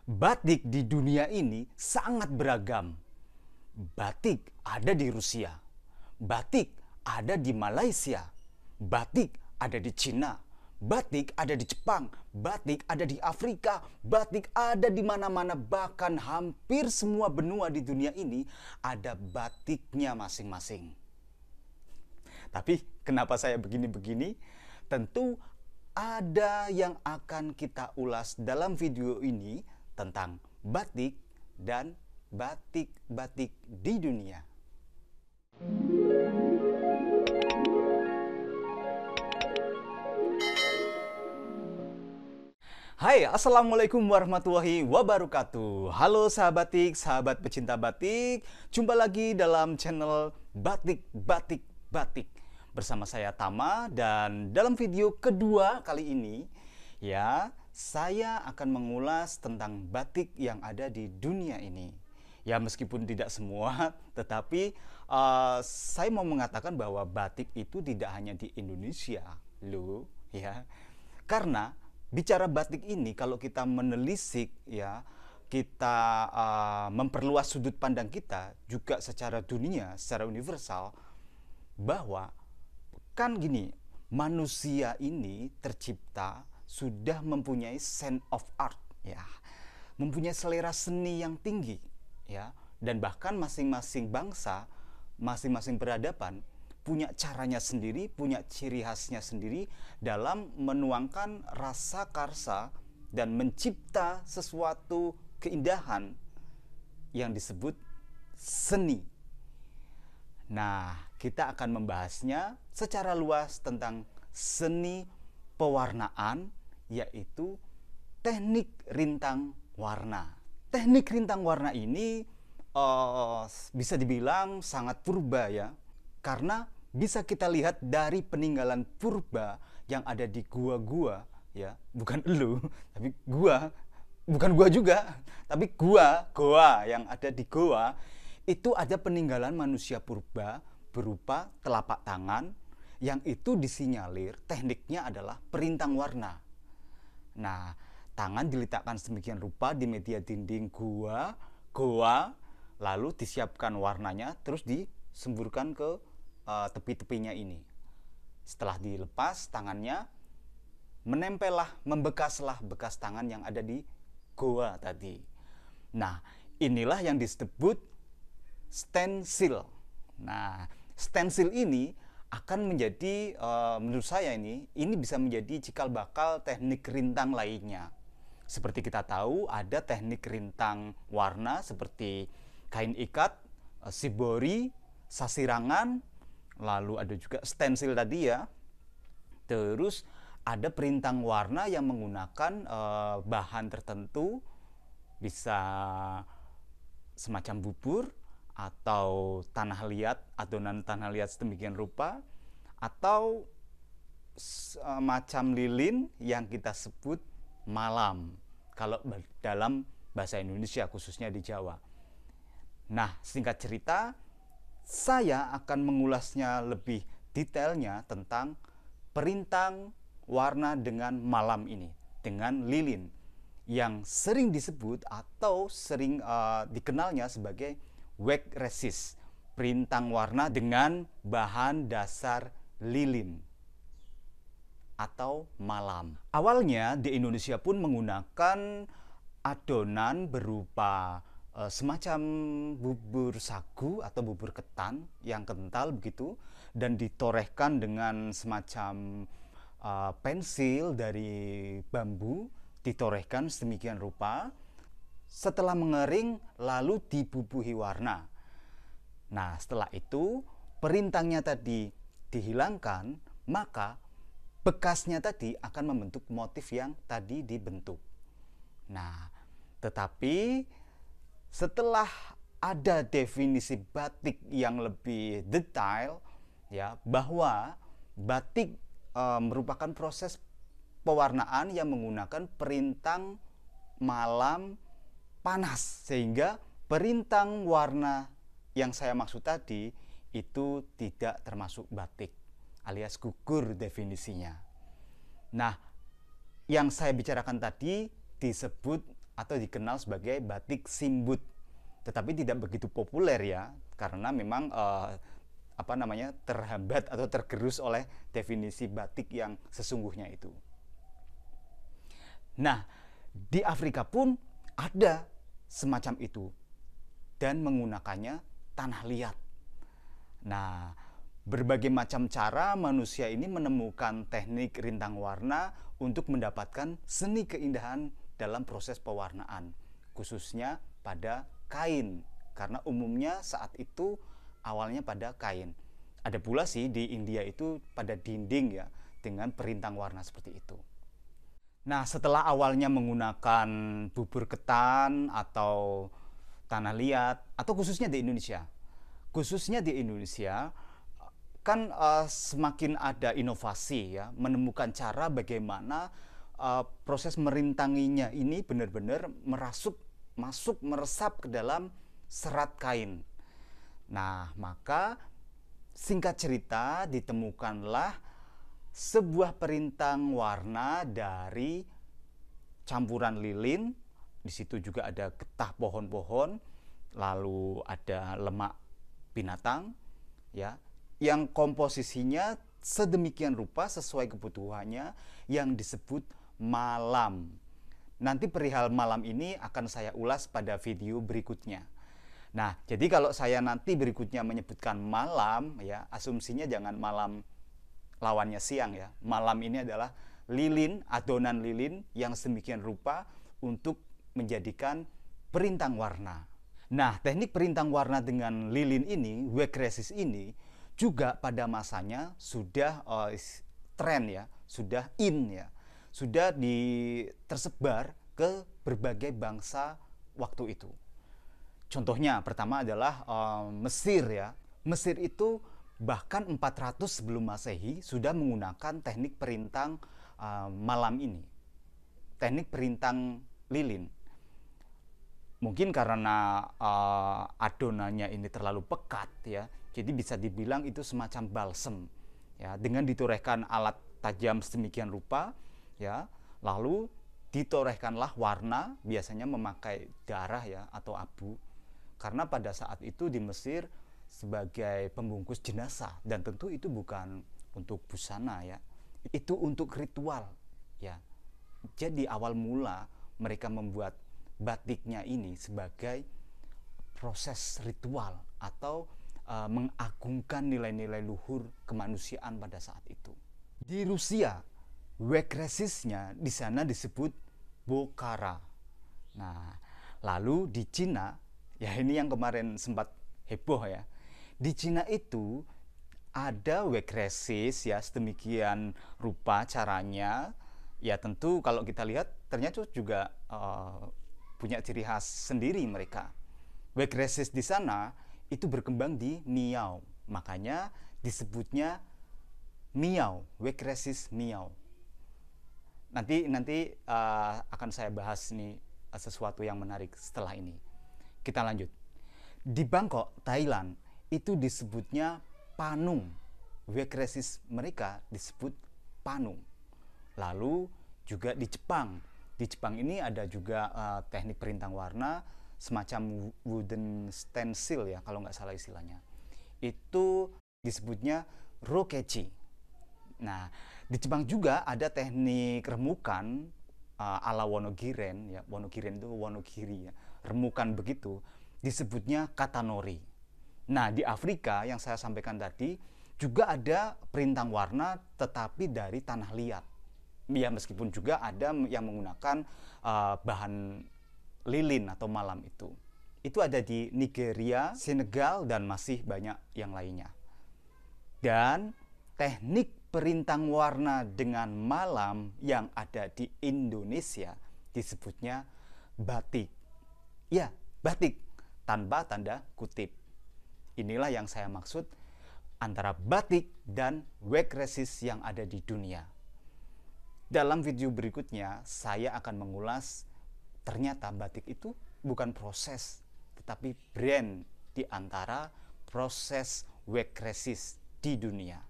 Batik di dunia ini sangat beragam. Batik ada di Rusia, batik ada di Malaysia, batik ada di Cina, batik ada di Jepang, batik ada di Afrika, batik ada di mana-mana, bahkan hampir semua benua di dunia ini ada batiknya masing-masing. Tapi kenapa saya begini-begini? Tentu ada yang akan kita ulas dalam video ini tentang batik dan batik-batik di dunia. Hai, Assalamualaikum warahmatullahi wabarakatuh. Halo sahabat batik, sahabat pecinta batik. Jumpa lagi dalam channel Batik Batik Batik bersama saya Tama, dan dalam video kedua kali ini ya, saya akan mengulas tentang batik yang ada di dunia ini. Ya, meskipun tidak semua, tetapi saya mau mengatakan bahwa batik itu tidak hanya di Indonesia loh ya. Karena bicara batik ini, kalau kita menelisik ya, kita memperluas sudut pandang kita juga secara dunia, secara universal, bahwa kan gini, manusia ini tercipta sudah mempunyai sense of art ya, mempunyai selera seni yang tinggi ya, dan bahkan masing-masing bangsa, masing-masing peradaban punya caranya sendiri, punya ciri khasnya sendiri dalam menuangkan rasa karsa dan mencipta sesuatu keindahan yang disebut seni. Nah, kita akan membahasnya secara luas tentang seni pewarnaan, yaitu teknik rintang warna. Teknik rintang warna ini bisa dibilang sangat purba ya, karena bisa kita lihat dari peninggalan purba yang ada di gua-gua ya, bukan elu, tapi gua, bukan gua juga, tapi goa yang ada di goa. Itu ada peninggalan manusia purba berupa telapak tangan yang itu disinyalir tekniknya adalah perintang warna. Nah, tangan diletakkan sedemikian rupa di media dinding goa, lalu disiapkan warnanya, terus disemburkan ke tepi-tepinya ini. Setelah dilepas tangannya, membekaslah bekas tangan yang ada di goa tadi. Nah, inilah yang disebut stensil. Nah, stensil ini akan menjadi, menurut saya ini bisa menjadi cikal bakal teknik rintang lainnya. Seperti kita tahu ada teknik rintang warna seperti kain ikat, shibori, sasirangan, lalu ada juga stensil tadi ya. Terus ada perintang warna yang menggunakan bahan tertentu, bisa semacam bubur atau tanah liat, adonan tanah liat sedemikian rupa, atau macam lilin yang kita sebut malam kalau dalam bahasa Indonesia, khususnya di Jawa. Nah, singkat cerita, saya akan mengulasnya lebih detailnya tentang perintang warna dengan malam ini, dengan lilin, yang sering disebut atau sering dikenalnya sebagai wax resist, perintang warna dengan bahan dasar lilin atau malam. Awalnya di Indonesia pun menggunakan adonan berupa semacam bubur sagu atau bubur ketan yang kental begitu, dan ditorehkan dengan semacam pensil dari bambu, ditorehkan sedemikian rupa. Setelah mengering, lalu dibubuhi warna. Nah, setelah itu perintangnya tadi dihilangkan, maka bekasnya tadi akan membentuk motif yang tadi dibentuk. Nah, tetapi setelah ada definisi batik yang lebih detail ya, bahwa batik merupakan proses pewarnaan yang menggunakan perintang malam panas, sehingga perintang warna yang saya maksud tadi itu tidak termasuk batik, alias gugur definisinya. Nah, yang saya bicarakan tadi disebut atau dikenal sebagai batik simbut. Tetapi tidak begitu populer ya, karena memang terhambat atau tergerus oleh definisi batik yang sesungguhnya itu. Nah, di Afrika pun ada semacam itu dan menggunakannya tanah liat. Nah, berbagai macam cara manusia ini menemukan teknik rintang warna untuk mendapatkan seni keindahan dalam proses pewarnaan, khususnya pada kain, karena umumnya saat itu awalnya pada kain. Ada pula sih di India itu pada dinding ya, dengan perintang warna seperti itu. Nah, setelah awalnya menggunakan bubur ketan atau tanah liat, atau khususnya di Indonesia, kan semakin ada inovasi ya, menemukan cara bagaimana proses merintanginya ini benar-benar meresap ke dalam serat kain. Nah, maka singkat cerita ditemukanlah sebuah perintang warna dari campuran lilin. Di situ juga ada getah pohon-pohon, lalu ada lemak binatang ya, yang komposisinya sedemikian rupa sesuai kebutuhannya, yang disebut malam. Nanti perihal malam ini akan saya ulas pada video berikutnya. Nah, jadi kalau saya nanti berikutnya menyebutkan malam ya, asumsinya jangan malam lawannya siang ya. Malam ini adalah lilin, adonan lilin yang sedemikian rupa untuk menjadikan perintang warna. Nah, teknik perintang warna dengan lilin ini, wax resist ini, juga pada masanya sudah tren ya, sudah in ya, sudah tersebar ke berbagai bangsa waktu itu. Contohnya pertama adalah Mesir ya. Mesir itu bahkan 400 sebelum Masehi sudah menggunakan teknik perintang malam ini. Teknik perintang lilin. Mungkin karena adonannya ini terlalu pekat ya, jadi bisa dibilang itu semacam balsem ya, dengan ditorehkan alat tajam sedemikian rupa ya, lalu ditorehkanlah warna, biasanya memakai darah ya atau abu, karena pada saat itu di Mesir sebagai pembungkus jenazah, dan tentu itu bukan untuk busana ya, itu untuk ritual ya. Jadi awal mula mereka membuat batiknya ini sebagai proses ritual atau mengagungkan nilai-nilai luhur kemanusiaan pada saat itu. Di Rusia, wax resistnya di sana disebut Bokhara. Nah, lalu di Cina, ya ini yang kemarin sempat heboh ya. Di Cina itu ada wax resist ya, sedemikian rupa caranya. Ya tentu kalau kita lihat ternyata juga punya ciri khas sendiri mereka. Wax resist di sana itu berkembang di Miao, makanya disebutnya Miao, wax resist Miao. Nanti akan saya bahas nih sesuatu yang menarik setelah ini. Kita lanjut. Di Bangkok, Thailand, itu disebutnya panung. Wax resist mereka disebut panung. Lalu juga di Jepang. Di Jepang ini ada juga teknik perintang warna semacam wooden stencil ya, kalau nggak salah istilahnya. Itu disebutnya rokechi. Nah, di Jepang juga ada teknik remukan ala Wonogiren ya. Wonogiren itu wonogiri ya. Remukan begitu disebutnya katanori. Nah, di Afrika yang saya sampaikan tadi juga ada perintang warna tetapi dari tanah liat. Ya, meskipun juga ada yang menggunakan bahan lilin atau malam itu. Itu ada di Nigeria, Senegal, dan masih banyak yang lainnya. Dan teknik perintang warna dengan malam yang ada di Indonesia disebutnya batik. Ya, batik tanpa tanda kutip. Inilah yang saya maksud antara batik dan wax resist yang ada di dunia. Dalam video berikutnya saya akan mengulas ternyata batik itu bukan proses, tetapi brand di antara proses wax resist di dunia.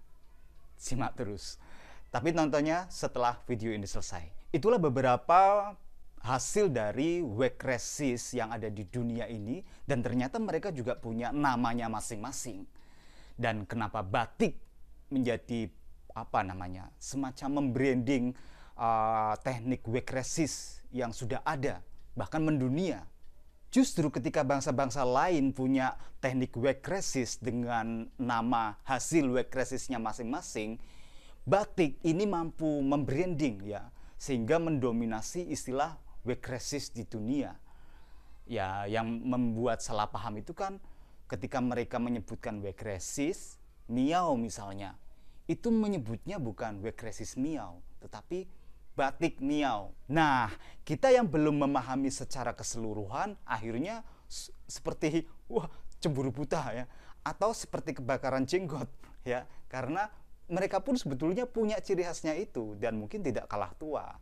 Simak terus. Tapi nontonnya setelah video ini selesai. Itulah beberapa hasil dari work resist yang ada di dunia ini, dan ternyata mereka juga punya namanya masing-masing. Dan kenapa batik menjadi semacam membranding teknik work resist yang sudah ada bahkan mendunia. Justru ketika bangsa-bangsa lain punya teknik work resist dengan nama hasil work resistnya masing-masing, batik ini mampu membranding ya, sehingga mendominasi istilah work resist di dunia. Ya, yang membuat salah paham itu kan ketika mereka menyebutkan work resist, Miao misalnya, itu menyebutnya bukan work resist Miao, tetapi batik Miao. Nah, kita yang belum memahami secara keseluruhan, akhirnya seperti cemburu buta ya, atau seperti kebakaran jenggot ya, karena mereka pun sebetulnya punya ciri khasnya itu dan mungkin tidak kalah tua.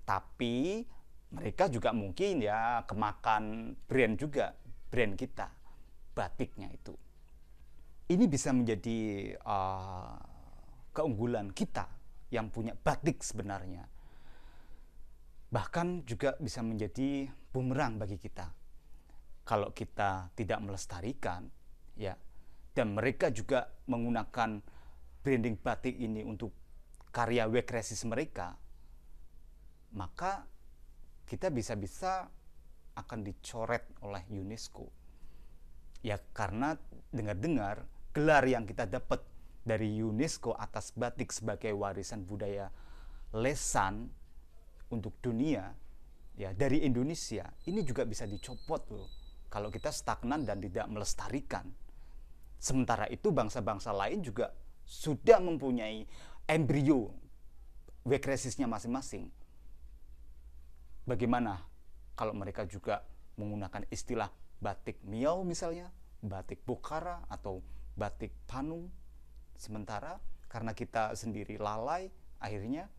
Tapi mereka juga mungkin ya kemakan brand juga, brand kita, batiknya itu. Ini bisa menjadi keunggulan kita yang punya batik sebenarnya. Bahkan juga bisa menjadi bumerang bagi kita kalau kita tidak melestarikan ya. Dan mereka juga menggunakan branding batik ini untuk karya work resist mereka, maka kita bisa-bisa akan dicoret oleh UNESCO. Ya karena dengar-dengar gelar yang kita dapat dari UNESCO atas batik sebagai warisan budaya lesan untuk dunia ya dari Indonesia, ini juga bisa dicopot loh kalau kita stagnan dan tidak melestarikan. Sementara itu bangsa-bangsa lain juga sudah mempunyai embrio work resistnya masing-masing. Bagaimana kalau mereka juga menggunakan istilah batik Miao misalnya, batik Bukhara atau batik Panung. Sementara karena kita sendiri lalai, akhirnya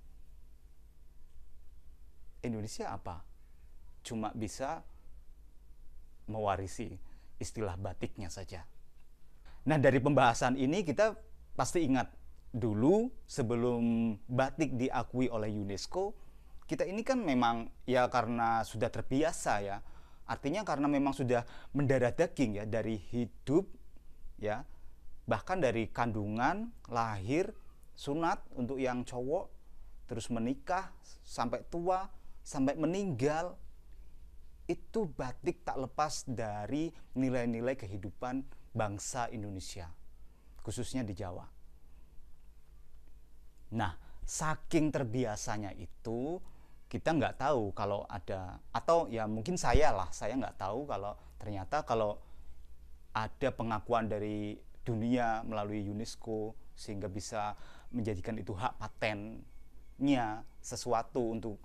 Indonesia apa? Cuma bisa mewarisi istilah batiknya saja. Nah, dari pembahasan ini kita pasti ingat dulu sebelum batik diakui oleh UNESCO, kita ini kan memang ya karena sudah terbiasa ya, artinya karena memang sudah mendarah daging ya, dari hidup ya, bahkan dari kandungan, lahir, sunat untuk yang cowok, terus menikah, sampai tua, sampai meninggal, itu batik tak lepas dari nilai-nilai kehidupan bangsa Indonesia, khususnya di Jawa. Nah, saking terbiasanya itu, kita nggak tahu kalau ada, atau ya mungkin saya nggak tahu kalau ternyata kalau ada pengakuan dari dunia melalui UNESCO sehingga bisa menjadikan itu hak patennya sesuatu untuk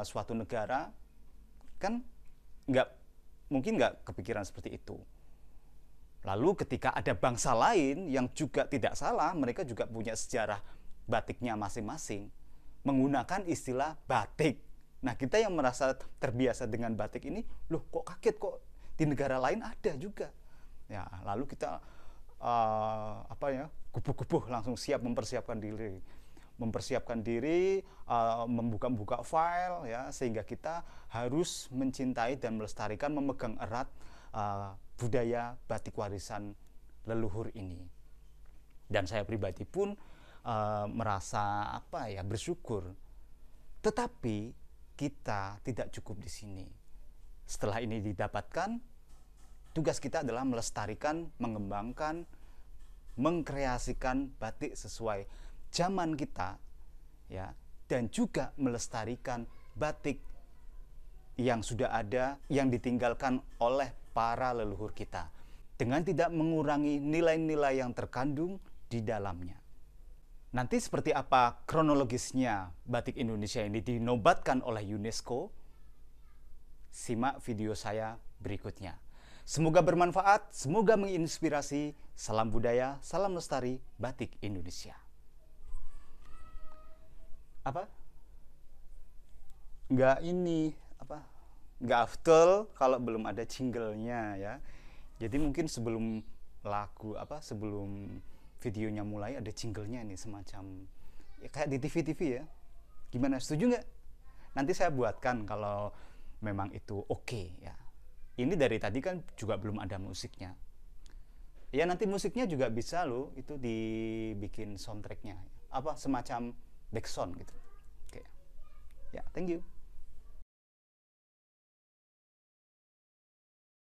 suatu negara, kan mungkin nggak kepikiran seperti itu. Lalu ketika ada bangsa lain yang juga tidak salah, mereka juga punya sejarah batiknya masing-masing, menggunakan istilah batik. Nah, kita yang merasa terbiasa dengan batik ini, loh kok kaget, kok di negara lain ada juga. Ya, lalu kita gubuh-gubuh langsung siap mempersiapkan diri, membuka file ya, sehingga kita harus mencintai dan melestarikan, memegang erat budaya batik warisan leluhur ini. Dan saya pribadi pun merasa bersyukur. Tetapi kita tidak cukup di sini. Setelah ini didapatkan, tugas kita adalah melestarikan, mengembangkan, mengkreasikan batik sesuai zaman kita ya, dan juga melestarikan batik yang sudah ada, yang ditinggalkan oleh para leluhur kita, dengan tidak mengurangi nilai-nilai yang terkandung di dalamnya. Nanti seperti apa kronologisnya batik Indonesia ini dinobatkan oleh UNESCO? Simak video saya berikutnya. Semoga bermanfaat, semoga menginspirasi. Salam budaya, salam lestari batik Indonesia. Nggak afdol kalau belum ada jinglenya ya. Jadi mungkin sebelum sebelum videonya mulai ada jinglenya nih, semacam ya, kayak di TV-TV ya. Gimana, setuju nggak? Nanti saya buatkan kalau memang itu oke ya. Ini dari tadi kan juga belum ada musiknya. Ya nanti musiknya juga bisa loh itu dibikin soundtracknya, apa semacam backsound gitu. Oke. Ya, thank you.